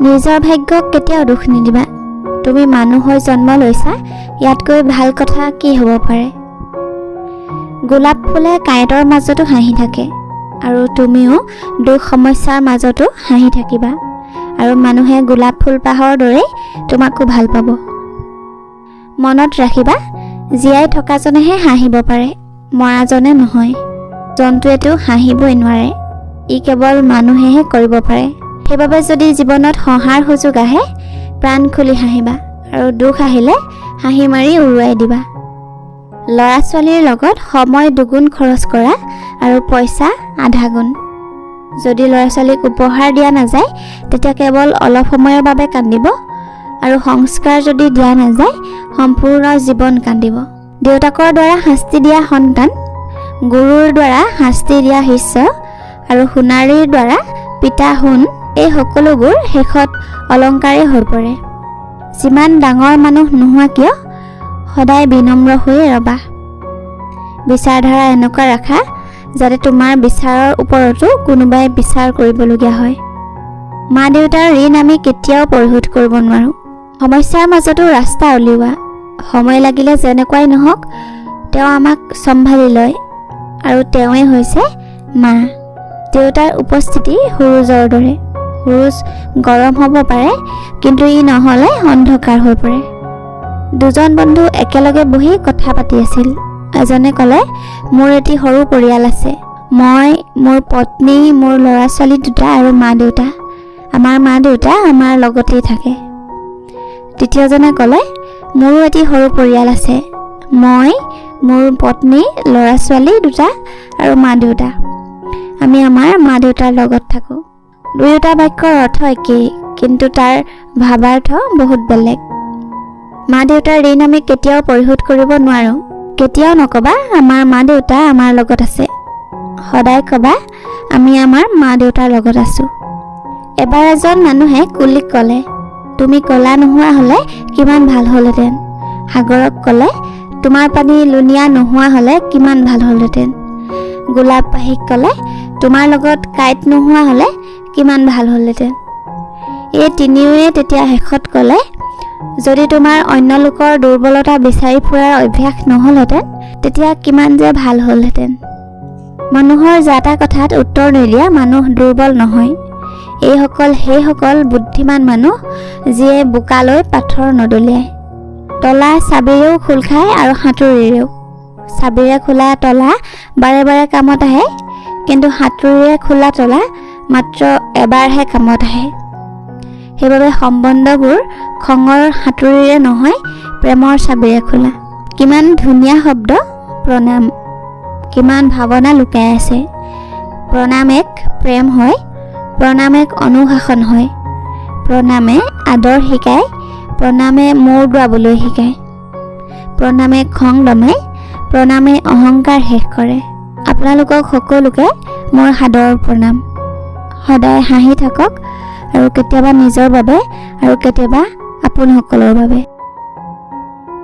নিজৰ ভাগ্যক কেতিয়াও দুখ নিদিবা। তুমি মানুহ হৈ জন্ম লৈছা, ইয়াতকৈ ভাল কথা কি হ'ব পাৰে। গোলাপ ফুলে কাঁইটৰ মাজতো হাঁহি থাকে, আৰু তুমিও দুখ সমস্যাৰ মাজতো হাঁহি থাকিবা, আৰু মানুহে গোলাপ ফুলপাহৰ দৰেই তোমাকো ভাল পাব। মনত ৰাখিবা, জীয়াই থকাজনেহে হাঁহিব পাৰে, মৰাজনে নহয়। জন্তুৱেতো হাঁহিবই নোৱাৰে, ই কেৱল মানুহেহে কৰিব পাৰে। সেইবাবে যদি জীৱনত হঁহাৰ সুযোগ আহে, প্ৰাণ খুলি হাঁহিবা, আৰু দুখ আহিলে হাঁহি মাৰি উৰুৱাই দিবা। ল'ৰা ছোৱালীৰ লগত সময় দুগুণ খৰচ কৰা, আৰু পইচা আধা গুণ। যদি ল'ৰা ছোৱালীক উপহাৰ দিয়া নাযায়, তেতিয়া কেৱল অলপ সময়ৰ বাবে কান্দিব, আৰু সংস্কাৰ যদি দিয়া নাযায়, সম্পূৰ্ণ জীৱন কান্দিব। দেউতাকৰ দ্বাৰা শাস্তি দিয়া সন্তান, গুৰুৰ দ্বাৰা শাস্তি দিয়া শিষ্য, আৰু সোণাৰীৰ দ্বাৰা পিতা সোণ, এই সকলোবোৰ শেষত অলংকাৰেই হৈ পৰে। যিমান ডাঙৰ মানুহ নোহোৱা কিয়, সদায় বিনম্ৰ হৈয়ে ৰবা। বিচাৰধাৰা এনেকুৱা ৰাখা যাতে তোমাৰ বিচাৰৰ ওপৰতো কোনোবাই বিচাৰ কৰিবলগীয়া হয়। মা দেউতাৰ ঋণ আমি কেতিয়াও পৰিশোধ কৰিব নোৱাৰোঁ। সমস্যাৰ মাজতো ৰাস্তা উলিওৱা। সময় লাগিলে যেনেকুৱাই নহওক, তেওঁ আমাক চম্ভালি লয়, আৰু তেওঁৱেই হৈছে মা। দেউতাৰ উপস্থিতি সূৰুজৰ দৰে। সূৰুজ গৰম হ'ব পাৰে, কিন্তু ই নহ'লে অন্ধকাৰ হৈ পৰে। দুজন বন্ধু একেলগে বহি কথা পাতি আছিল। এজনে ক'লে, মোৰ এটি সৰু পৰিয়াল আছে। মই, মোৰ পত্নী, মোৰ ল'ৰা ছোৱালী দুটা আৰু মা দেউতা। আমাৰ মা দেউতা আমাৰ লগতেই থাকে। দ্বিতীয়জনে ক'লে, মোৰো এটি সৰু পৰিয়াল আছে। মই, মোৰ পত্নী, ল'ৰা ছোৱালী দুটা আৰু মা দেউতা। আমি আমাৰ মা দেউতাৰ লগত থাকোঁ। দুয়োটা বাক্যৰ অৰ্থ একেই, কিন্তু তাৰ ভাৱাৰ্থ বহুত বেলেগ। মা দেউতাৰ ঋণ আমি কেতিয়াও পৰিশোধ কৰিব নোৱাৰোঁ। কেতিয়াও নক'বা আমাৰ মা দেউতা আমাৰ লগত আছে। সদায় ক'বা আমি আমাৰ মা দেউতাৰ লগত আছোঁ। এবাৰ এজন মানুহে কুলিক ক'লে, তুমি ক'লা নোহোৱা হ'লে কিমান ভাল হ'লহেঁতেন। সাগৰক ক'লে, তোমাৰ পানী লুণীয়া নোহোৱা হ'লে কিমান ভাল হ'লহেঁতেন। গোলাপ পাহিক ক'লে, তোমাৰ লগত কাঁইট নোহোৱা হ'লে কিমান ভাল হ'লহেঁতেন। এই তিনিওৱে তেতিয়া শেষত ক'লে, যদি তোমাৰ অন্য লোকৰ দুৰ্বলতা বিচাৰি ফুৰাৰ অভ্যাস নহ'লহেঁতেন, তেতিয়া কিমান যে ভাল হ'লহেঁতেন। মানুহৰ যাতা কথাত উত্তৰ নিদিয়া মানুহ দুৰ্বল নহয়। সেইসকল বুদ্ধিমান মানুহ, যিয়ে বোকালৈ পাথৰ নদলিয়ায়। তলা চাবিৰেও খোল খায় আৰু সাঁতুৰিৰেও। চাবিৰে খোলা তলা বাৰে বাৰে কামত আহে, কিন্তু সাঁতুৰিৰে খোলা তলা মাত্ৰ এবাৰহে কামত আহে। সেইবাবে সম্বন্ধবোৰ খঙৰ সাঁতুৰিৰে নহয়, প্ৰেমৰ চাবিৰে খোলা। কিমান ধুনীয়া শব্দ প্ৰণাম, কিমান ভাৱনা লুকাই আছে। প্ৰণাম এক প্ৰেম হয়, প্ৰণাম এক অনুশাসন হয়। প্ৰণামে আদৰ শিকায়, প্ৰণামে মূৰ দোৱাবলৈ শিকায়। প্ৰণামে খং দমাই, প্ৰণামে অহংকাৰ শেষ কৰে। আপোনালোকক সকলোকে মোৰ সাদৰৰ প্ৰণাম। সদায় হাঁহি থাকক, আৰু কেতিয়াবা নিজৰ বাবে আৰু কেতিয়াবা আপোনসকলৰ বাবে।